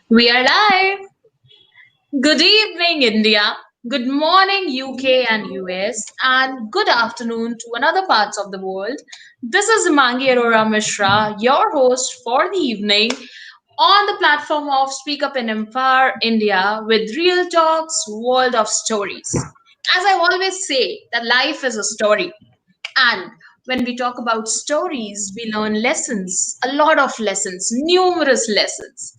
We are live. Good evening, India. Good morning, UK and US, and good afternoon to another parts of the world. This is Mangi Arora Mishra, your host for the evening on the platform of Speak Up in Empire India with Real Talks, World of Stories. As I always say, that life is a story. And when we talk about stories, we learn lessons, a lot of lessons, numerous lessons.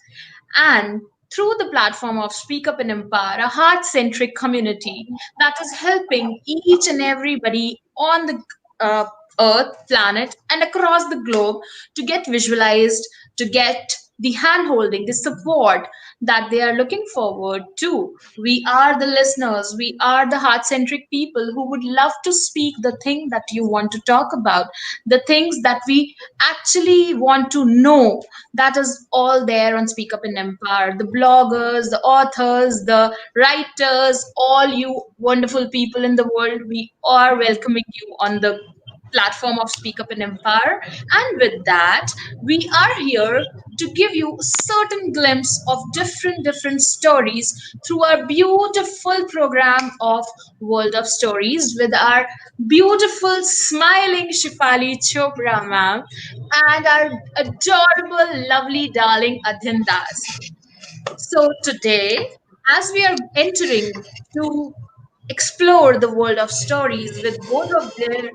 And through the platform of Speak Up and Empower, a heart centric community that is helping each and everybody on the uh, earth, planet, and across the globe to get visualized, to get the hand holding, the support that they are looking forward to. We are the listeners, we are the heart centric people who would love to speak the thing that you want to talk about, the things that we actually want to know. That is all there on Speak Up in Empire. The bloggers, the authors, the writers, all you wonderful people in the world, we are welcoming you on the platform of Speak Up in Empire. And with that, we are here to give you a certain glimpse of different stories through our beautiful program of World of Stories with our beautiful smiling Shifali Chopra ma'am and our adorable, lovely, darling Adhin Das. So, today, as we are entering to explore the world of stories with both of their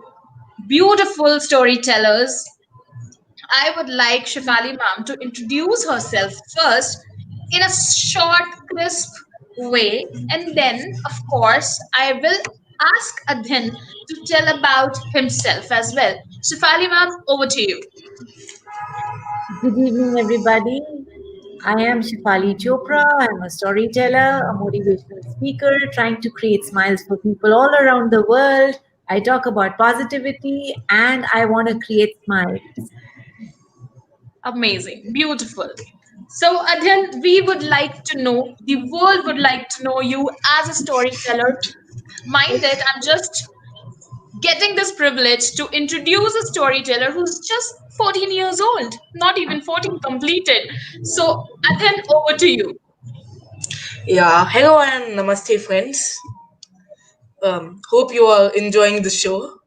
beautiful storytellers, I would like Shifali ma'am to introduce herself first in a short, crisp way, and then, of course, I will ask Adhin to tell about himself as well. Shifali ma'am, over to you. Good evening, everybody. I am Shifali Chopra. I'm a storyteller, a motivational speaker, trying to create smiles for people all around the world. I talk about positivity and I want to create smiles. Amazing, beautiful. So, Adhin, we would like to know, the world would like to know you as a storyteller. Mind it, I'm just getting this privilege to introduce a storyteller who's just 14 years old, not even 14 completed. So, Adhin, over to you. Yeah, hello and namaste, friends. Hope you are enjoying the show.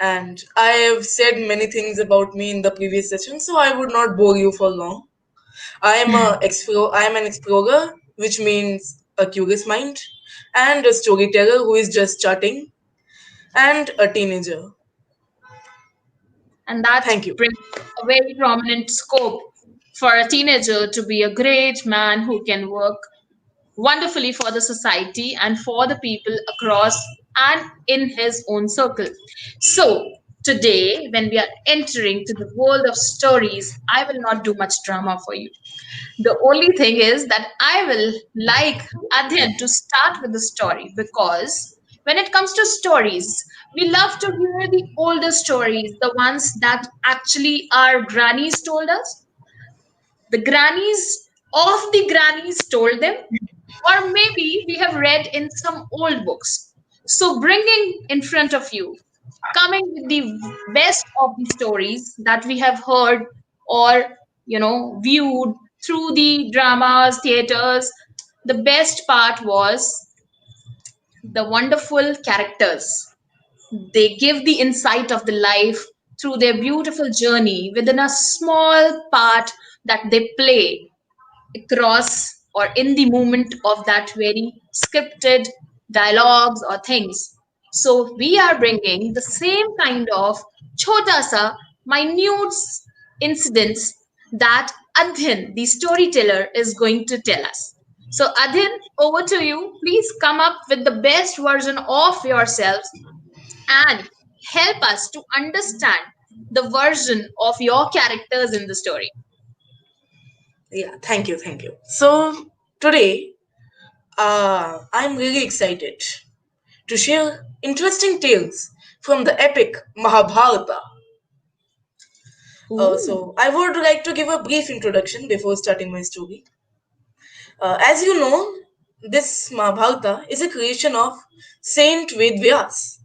And I have said many things about me in the previous session, so I would not bore you for long. I am an explorer, which means a curious mind, and a storyteller who is just starting, and a teenager. And that Thank you. brings a very prominent scope for a teenager to be a great man who can work wonderfully for the society and for the people across and in his own circle. So, today, when we are entering to the world of stories, I will not do much drama for you. The only thing is that I will like Adyan to start with the story because when it comes to stories, we love to hear the older stories, the ones that actually our grannies told us, the grannies of the grannies told them, or maybe we have read in some old books. So, bringing in front of you, coming with the best of the stories that we have heard or viewed through the dramas, theaters, the best part was the wonderful characters. They give the insight of the life through their beautiful journey within a small part that they play across or in the moment of that very scripted dialogues or things. So we are bringing the same kind of chota sa minute incidents that Adhin, the storyteller, is going to tell us. So Adhin, over to you. Please come up with the best version of yourselves and help us to understand the version of your characters in the story. Yeah, thank you. So, today, I'm really excited to share interesting tales from the epic Mahabharata. Ooh. So, I would like to give a brief introduction before starting my story. As you know, this Mahabharata is a creation of Saint Vedvyas,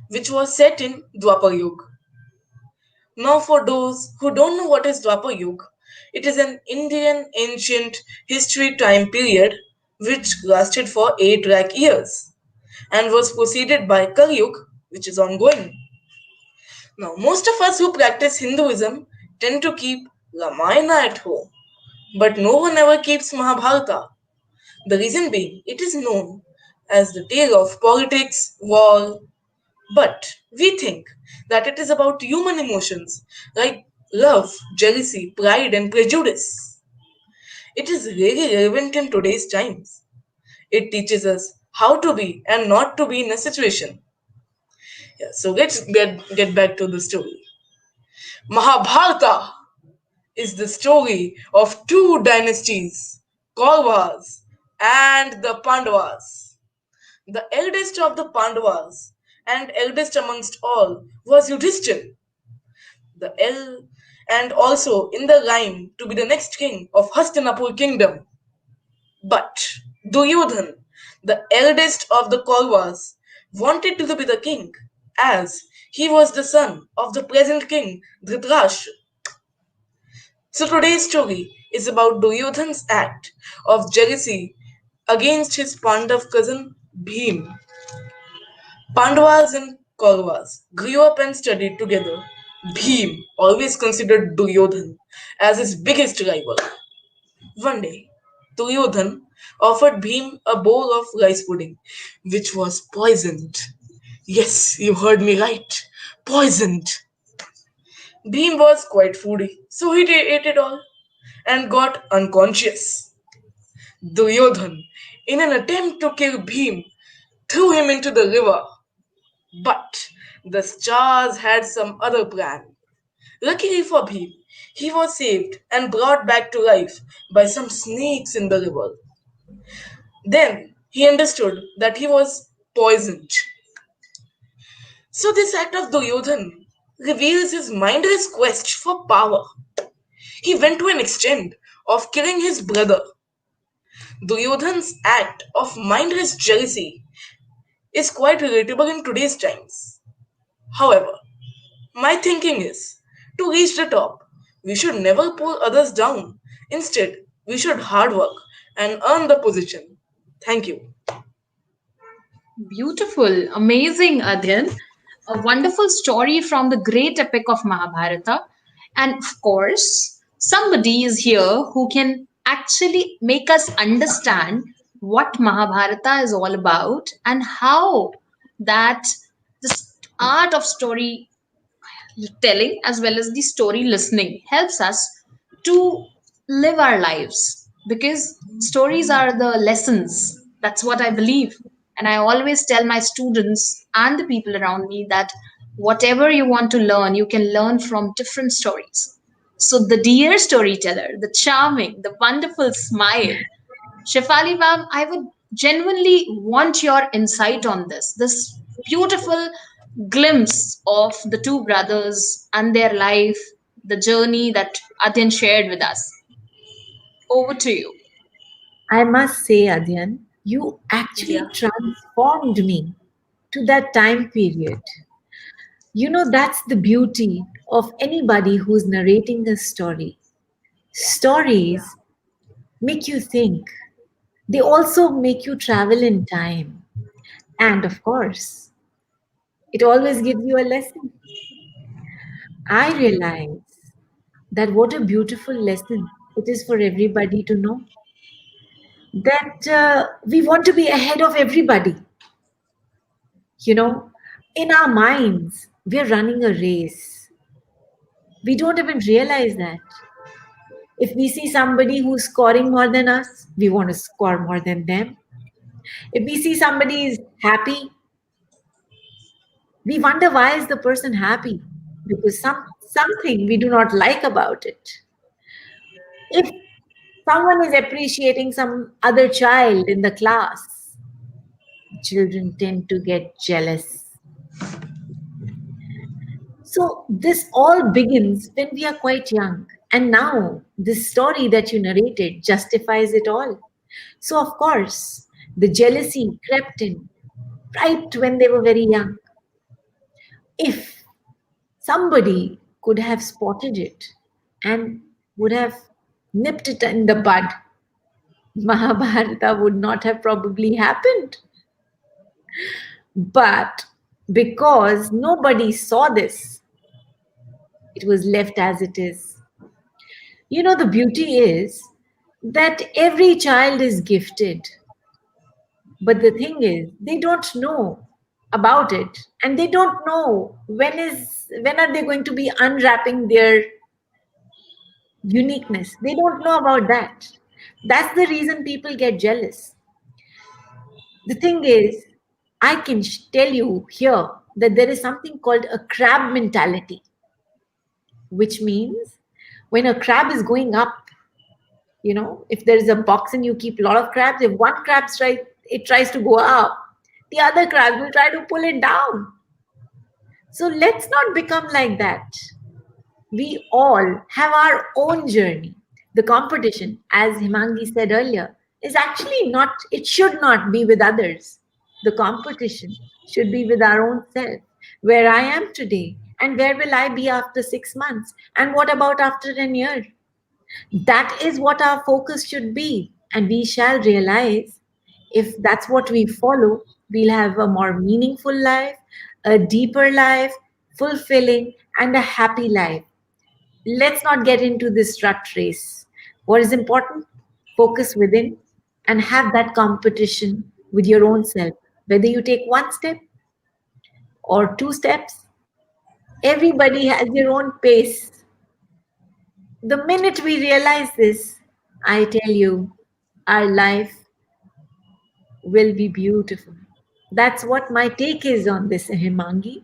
which was set in Dwapar Yuga. Now, for those who don't know what is Dwapar Yuga, It is an Indian ancient history time period which lasted for 8 lakh years and was preceded by Kalyug, which is ongoing. Now, most of us who practice Hinduism tend to keep Ramayana at home, but no one ever keeps Mahabharata. The reason being, it is known as the tale of politics, war, but we think that it is about human emotions like love, jealousy, pride, and prejudice. It is really relevant in today's times. It teaches us how to be and not to be in a situation. Yeah, so let's get back to the story. Mahabharata is the story of two dynasties, Kauravas and the Pandavas. The eldest of the Pandavas and eldest amongst all was Yudhishthir, the and also in the line to be the next king of Hastinapur kingdom. But Duryodhan, the eldest of the Kauravas, wanted to be the king, as he was the son of the present king Dhritarashtra. So today's story is about Duryodhan's act of jealousy against his Pandav cousin Bhim. Pandavas and Kauravas grew up and studied together. Bhim always considered Duryodhan as his biggest rival. One day, Duryodhan offered Bhim a bowl of rice pudding, which was poisoned. Yes, you heard me right. Poisoned. Bhim was quite foodie, so he ate it all and got unconscious. Duryodhan, in an attempt to kill Bhim, threw him into the river. But the stars had some other plan. Luckily for Bhim, he was saved and brought back to life by some snakes in the river. Then he understood that he was poisoned. So this act of Duryodhan reveals his mindless quest for power. He went to an extent of killing his brother. Duryodhan's act of mindless jealousy is quite relatable in today's times. However, my thinking is to reach the top, we should never pull others down. Instead, we should hard work and earn the position. Thank you. Beautiful, amazing, Adyan. A wonderful story from the great epic of Mahabharata. And of course, somebody is here who can actually make us understand what Mahabharata is all about and how that this art of story telling as well as the story listening helps us to live our lives because stories are the lessons. That's what I believe. And I always tell my students and the people around me that whatever you want to learn, you can learn from different stories. So, the dear storyteller, the charming, the wonderful smile, Shefali ma'am, I would genuinely want your insight on this. This beautiful glimpse of the two brothers and their life, the journey that Adyan shared with us. Over to you. I must say, Adyan, you Yeah. actually transformed me to that time period. You know, that's the beauty of anybody who's narrating a story. Stories make you think, they also make you travel in time. And of course, it always gives you a lesson. I realize that what a beautiful lesson it is for everybody to know that we want to be ahead of everybody. You know, in our minds, we're running a race. We don't even realize that. If we see somebody who's scoring more than us, we want to score more than them. If we see somebody is happy, we wonder why is the person happy? Because something we do not like about it. If someone is appreciating some other child in the class, children tend to get jealous. So this all begins when we are quite young. And now this story that you narrated justifies it all. So of course, the jealousy crept in right when they were very young. If somebody could have spotted it and would have nipped it in the bud, Mahabharata would not have probably happened. But because nobody saw this, it was left as it is. The beauty is that every child is gifted. But the thing is, they don't know about it, and they don't know when are they going to be unwrapping their uniqueness. They don't know about that. That's the reason people get jealous. The thing is, I can tell you here that there is something called a crab mentality, which means when a crab is going up, if there is a box and you keep a lot of crabs, if one crab it tries to go up, the other crab will try to pull it down. So let's not become like that. We all have our own journey. The competition, as Himangi said earlier, is actually not, it should not be with others. The competition should be with our own self. Where I am today, and where will I be after 6 months? And what about after a year? That is what our focus should be. And we shall realize if that's what we follow, we'll have a more meaningful life, a deeper life, fulfilling, and a happy life. Let's not get into this rat race. What is important? Focus within and have that competition with your own self. Whether you take one step or two steps, everybody has their own pace. The minute we realize this, I tell you, our life will be beautiful. That's what my take is on this, Himangi.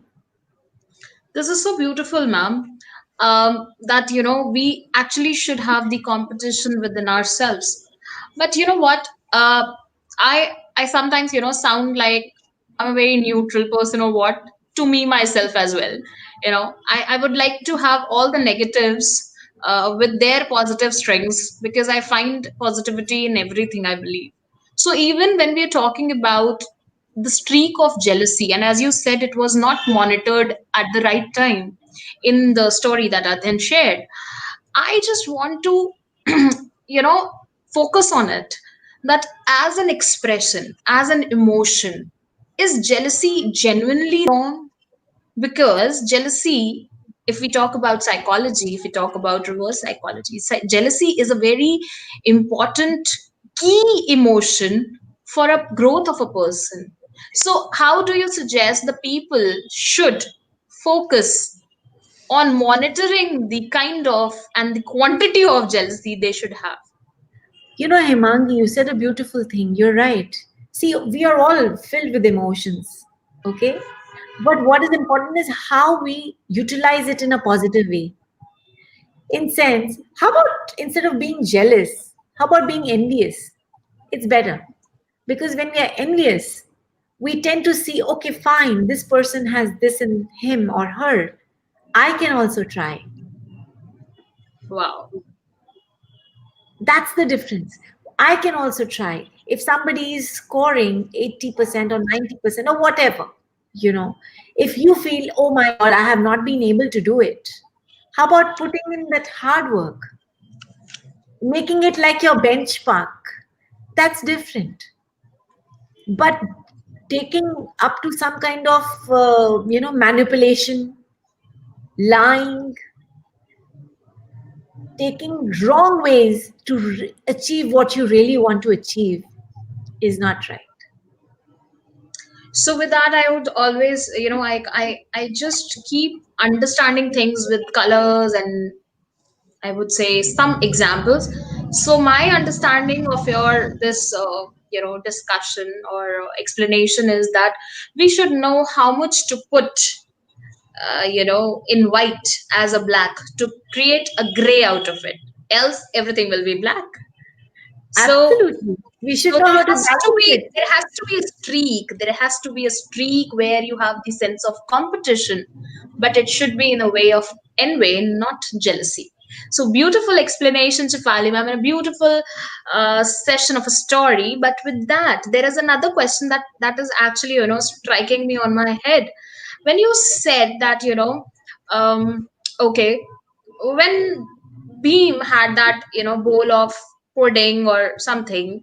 This is so beautiful, ma'am. That we actually should have the competition within ourselves. But you know what? I sometimes sound like I'm a very neutral person or what, to me myself as well. I would like to have all the negatives with their positive strengths, because I find positivity in everything, I believe. So even when we're talking about the streak of jealousy, and as you said, it was not monitored at the right time in the story that Adhan shared, I just want to you know focus on it, that as an expression, as an emotion, is jealousy genuinely wrong? Because jealousy, if we talk about psychology, if we talk about reverse psychology, jealousy is a very important key emotion for a growth of a person. So how do you suggest the people should focus on monitoring the kind of and the quantity of jealousy they should have? Himangi, you said a beautiful thing. You're right. See, we are all filled with emotions, okay? But what is important is how we utilize it in a positive way. In sense, how about instead of being jealous, how about being envious? It's better. Because when we are envious, we tend to see, okay, fine, this person has this in him or her. I can also try. Wow. That's the difference. I can also try. If somebody is scoring 80% or 90% or whatever, if you feel, oh my God, I have not been able to do it, how about putting in that hard work, making it like your benchmark? That's different. But taking up to some kind of, manipulation, lying, taking wrong ways to achieve what you really want to achieve is not right. So with that, I would always, I just keep understanding things with colors, and I would say some examples. So my understanding of your this discussion or explanation is that we should know how much to put in white as a black to create a gray out of it, else everything will be black. So Absolutely. We should so know there how to has to balance be it. there has to be a streak. There has to be a streak where you have the sense of competition, but it should be in a way of envy, not jealousy. So beautiful explanation, Shifali ma'am, and a beautiful session of a story. But with that, there is another question that is actually striking me on my head. When you said that okay, when Beam had that, bowl of pudding or something,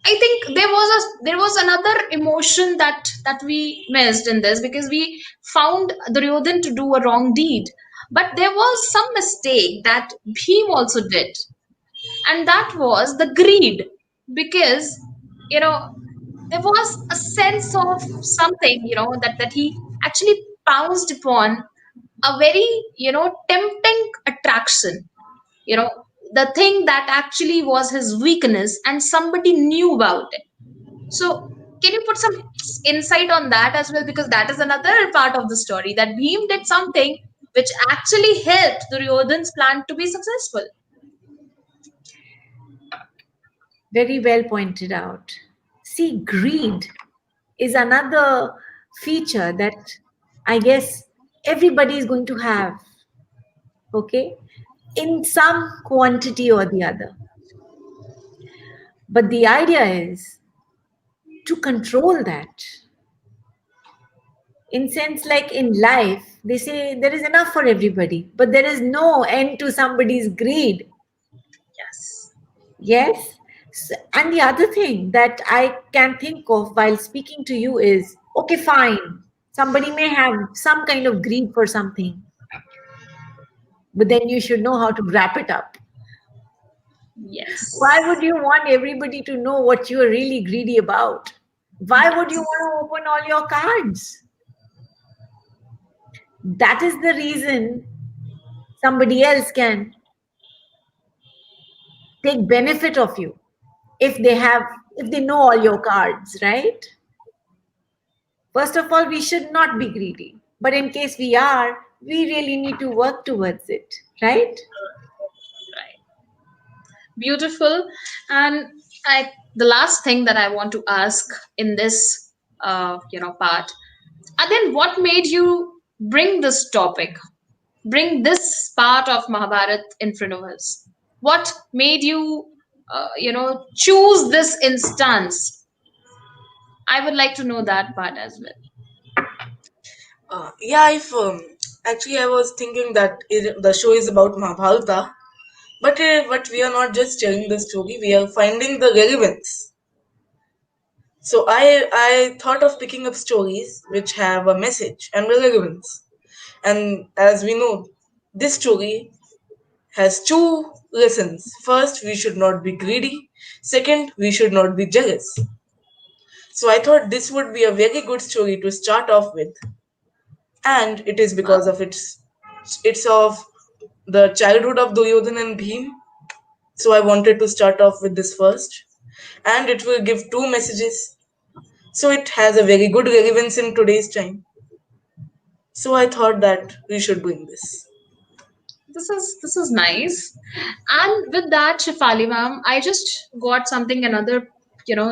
I think there was another emotion that we missed in this, because we found Duryodhan to do a wrong deed, but there was some mistake that Bhim also did, and that was the greed, because you know there was a sense of something, that he actually pounced upon a very, tempting attraction, you know the thing that actually was his weakness, and somebody knew about it. So can you put some insight on that as well, because that is another part of the story, that Bhim did something which actually helped Duryodhan's plan to be successful. Very well pointed out. See, greed is another feature that I guess everybody is going to have, okay, in some quantity or the other. But the idea is to control that. In sense, like in life, they say there is enough for everybody, but there is no end to somebody's greed. Yes. Yes. And the other thing that I can think of while speaking to you is okay, fine. Somebody may have some kind of greed for something, but then you should know how to wrap it up. Why Yes. would you want everybody to know what you are really greedy about? Why would you Yes. want to open all your cards? That is the reason somebody else can take benefit of you if they know all your cards, right? First of all, we should not be greedy. But in case we are, we really need to work towards it, right? Right. Beautiful. And the last thing that I want to ask in this, part, and then what made you bring this topic, bring this part of Mahabharat in front of us? What made you, choose this instance? I would like to know that part as well. Yeah, if actually I was thinking that the show is about Mahabharata, but we are not just telling the story; we are finding the relevance. So I thought of picking up stories which have a message and relevance. And as we know, this story has two lessons. First, we should not be greedy. Second, we should not be jealous. So I thought this would be a very good story to start off with, and it is because Wow. of it's of the childhood of Duryodhan and Bhim. So I wanted to start off with this first, and it will give two messages. So it has a very good relevance in today's time. So I thought that we should bring this. This is nice. And with that, Shifali ma'am, I just got something another,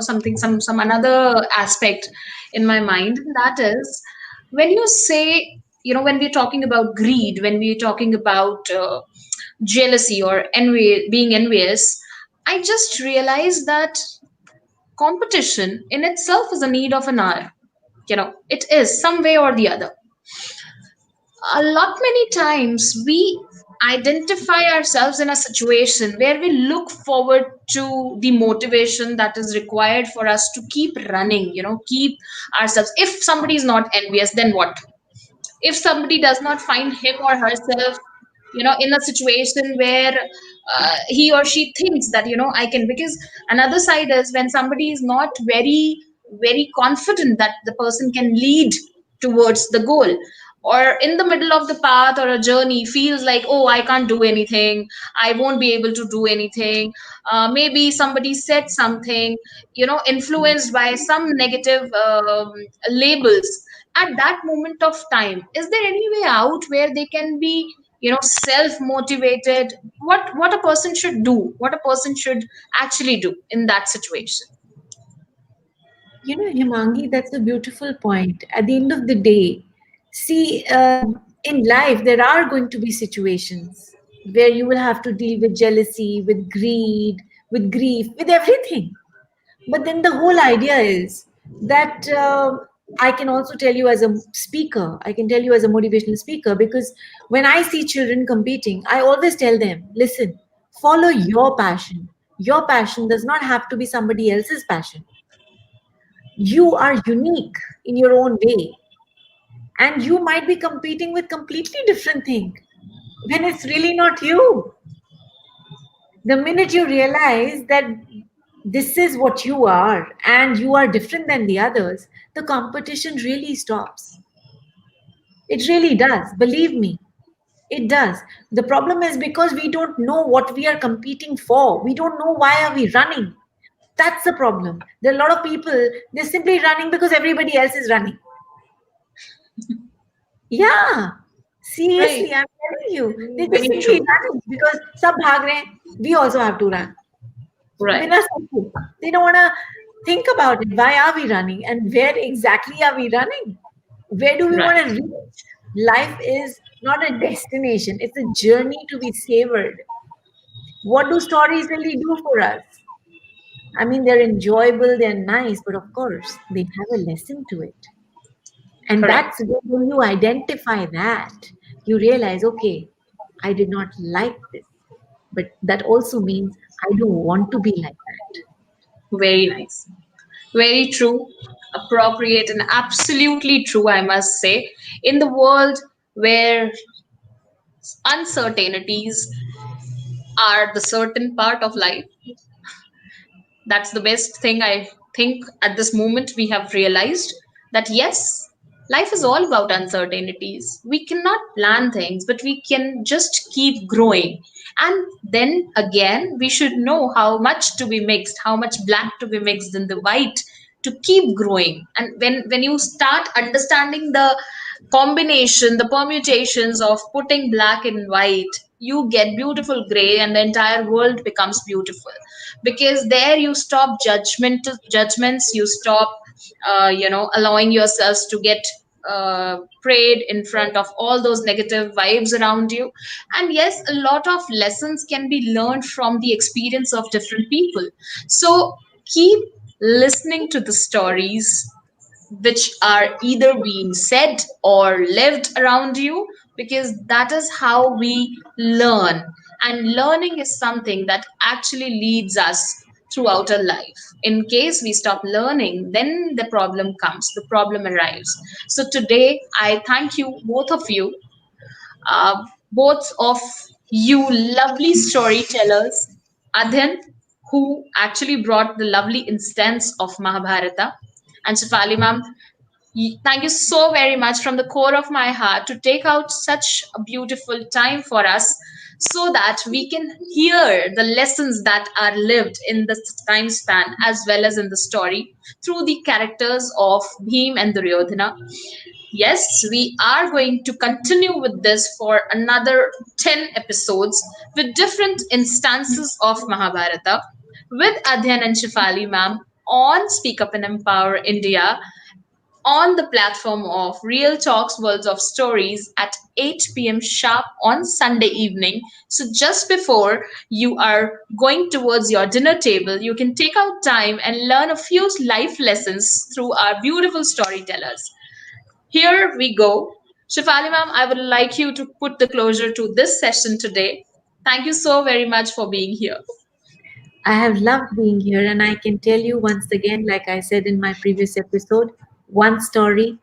something some another aspect in my mind. And that is, when you say, when we're talking about greed, when we're talking about jealousy or envy, being envious, I just realized that competition in itself is a need of an hour. It is some way or the other. A lot many times we identify ourselves in a situation where we look forward to the motivation that is required for us to keep running, keep ourselves. If somebody is not envious, then what? If somebody does not find him or herself, in a situation where he or she thinks that, I can, because another side is when somebody is not very very confident that the person can lead towards the goal, or in the middle of the path or a journey feels like, oh, I can't do anything, I won't be able to do anything. Maybe somebody said something, influenced by some negative labels. At that moment of time, is there any way out where they can be, self motivated? What a person should do, what a person should actually do in that situation? You know, Himangi, that's a beautiful point. At the end of the day, see, in life, there are going to be situations where you will have to deal with jealousy, with greed, with grief, with everything. But then the whole idea is that I can also tell you as a speaker, I can tell you as a motivational speaker, because when I see children competing, I always tell them, listen, follow your passion. Your passion does not have to be somebody else's passion. You are unique in your own way, and you might be competing with completely different thing when it's really not you. The minute you realize that this is what you are and you are different than the others, the competition really stops. It really does. Believe me, it does. The problem is because we don't know what we are competing for. We don't know why are we running. That's the problem. There are a lot of people, they're simply running because everybody else is running. Yeah, Right. seriously, I'm telling you. They're just Very simply true. running because sab bhag rahe hain, we also have to run. Right. Bina sabke. They don't want to think about it. Why are we running? And where exactly are we running? Where do we want Right. to reach? Life is not a destination, it's a journey to be savored. What do stories really do for us? I mean, they're enjoyable, they're nice, but of course, they have a lesson to it. And Correct. that's when you identify that, you realize, okay, I did not like this. But that also means I don't want to be like that. Very nice. Very true. Appropriate and absolutely true, I must say. In the world where uncertainties are the certain part of life, that's the best thing I think at this moment we have realized that yes, life is all about uncertainties. We cannot plan things, but we can just keep growing. And then again, we should know how much to be mixed, how much black to be mixed in the white to keep growing. And when you start understanding the combination, the permutations of putting black and white, you get beautiful gray, and the entire world becomes beautiful. Because there you stop judgments, you stop, allowing yourselves to get prayed in front of all those negative vibes around you. And yes, a lot of lessons can be learned from the experience of different people. So keep listening to the stories which are either being said or lived around you, because that is how we learn. And learning is something that actually leads us throughout our life. In case we stop learning, then the problem comes, the problem arrives. So today I thank you, both of you, both of you lovely storytellers. Adhan, who actually brought the lovely instance of Mahabharata, and Shafali ma'am, thank you so very much from the core of my heart to take out such a beautiful time for us so that we can hear the lessons that are lived in the time span as well as in the story through the characters of Bhim and Duryodhana. Yes, we are going to continue with this for another 10 episodes with different instances of Mahabharata with Adhyan and Shifali ma'am on Speak Up and Empower India on the platform of Real Talks Worlds of Stories at 8 p.m. sharp on Sunday evening. So, just before you are going towards your dinner table, you can take out time and learn a few life lessons through our beautiful storytellers. Here we go. Shifali ma'am, I would like you to put the closure to this session today. Thank you so very much for being here. I have loved being here, and I can tell you once again, like I said in my previous episode, one story,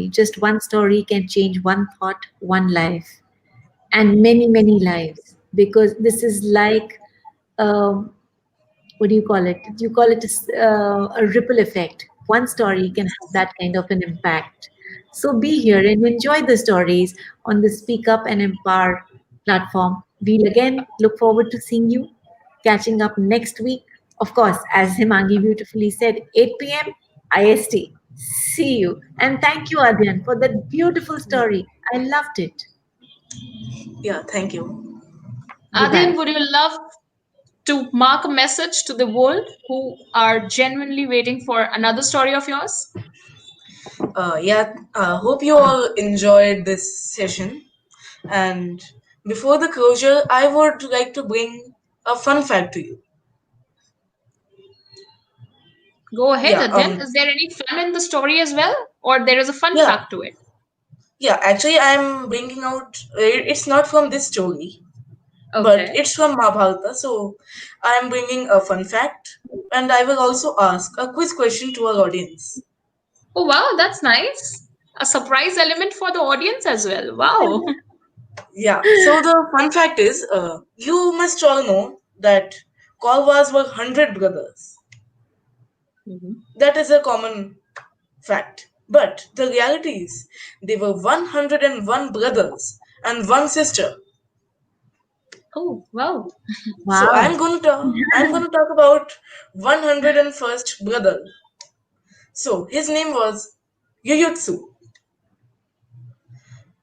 just one story can change one thought, one life, and many, many lives. Because this is like, um, what do you call it? You call it a ripple effect. One story can have that kind of an impact. So be here and enjoy the stories on the Speak Up and Empower platform. We'll again look forward to seeing you, catching up next week. Of course, as Himangi beautifully said, 8 p.m. IST. See you. And thank you, Adyan, for that beautiful story. I loved it. Yeah, thank you. Bye Adin, bye. would you love to mark a message to the world who are genuinely waiting for another story of yours? Yeah, hope you all enjoyed this session. And before the closure, I would like to bring a fun fact to you. Go ahead, Yeah, Adyan. Is there any fun in the story as well? Or there is a fun yeah, fact to it? yeah. Actually, I'm bringing out. It's not from this story, but Okay. it's from Mahabharata. So I'm bringing a fun fact, and I will also ask a quiz question to our audience. Oh, wow, that's nice. A surprise element for the audience as well. Wow. Yeah. So the fun fact is, you must all know that Kauravas were 100 brothers. Mhm. That is a common fact. But the reality is, they were 101 brothers and one sister. Oh, wow. So Wow. I'm going to talk about 101st brother. So his name was Yuyutsu,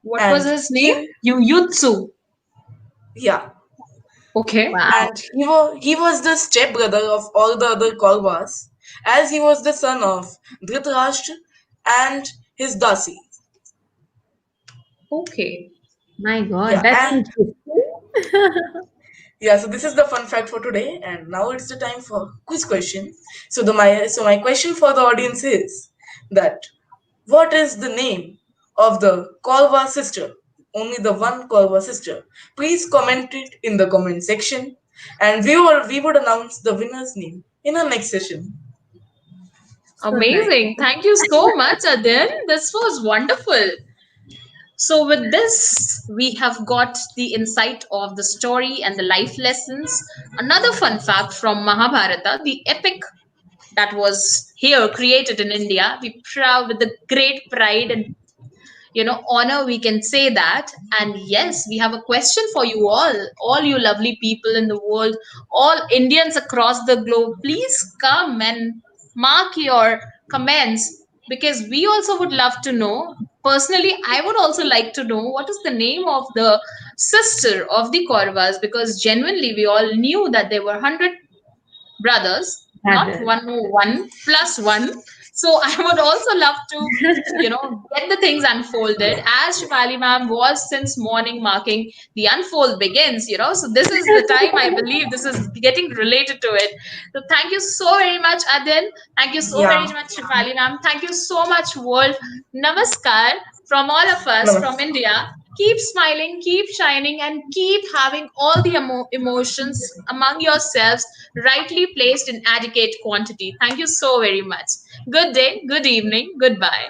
What was and his name? Yutsu. yeah, Okay. Wow. and he was the stepbrother of all the other Kauravas, as he was the son of Dhritarashtra and his Dasi. Okay. My God, Yeah, that's and interesting. yeah, so this is the fun fact for today, and now it's the time for quiz question. So my question for the audience is that what is the name of the Kaurva sister? Only the one Kaurva sister. Please comment it in the comment section, and we would announce the winner's name in our next session. So nice. Amazing. Thank you so much, Adyan. This was wonderful. So, with this, we have got the insight of the story and the life lessons. Another fun fact from Mahabharata, the epic that was here created in India. We proud with the great pride and honor, we can say that. And yes, we have a question for you all you lovely people in the world, all Indians across the globe. Please come and mark your comments, because we also would love to know. Personally, I would also like to know what is the name of the sister of the Kauravas, because genuinely we all knew that there were 100 brothers, not Brothers. 101 plus one. So I would also love to, get the things unfolded as Shivali ma'am was since morning marking the unfold begins. So this is the time, I believe this is getting related to it. So thank you so very much, Adin. Thank you so very Yeah, much, Shivali ma'am. Thank you so much, world. Namaskar from all of us from namaste. India. Keep smiling, keep shining, and keep having all the emotions among yourselves rightly placed in adequate quantity. Thank you so very much. Good day, good evening, goodbye.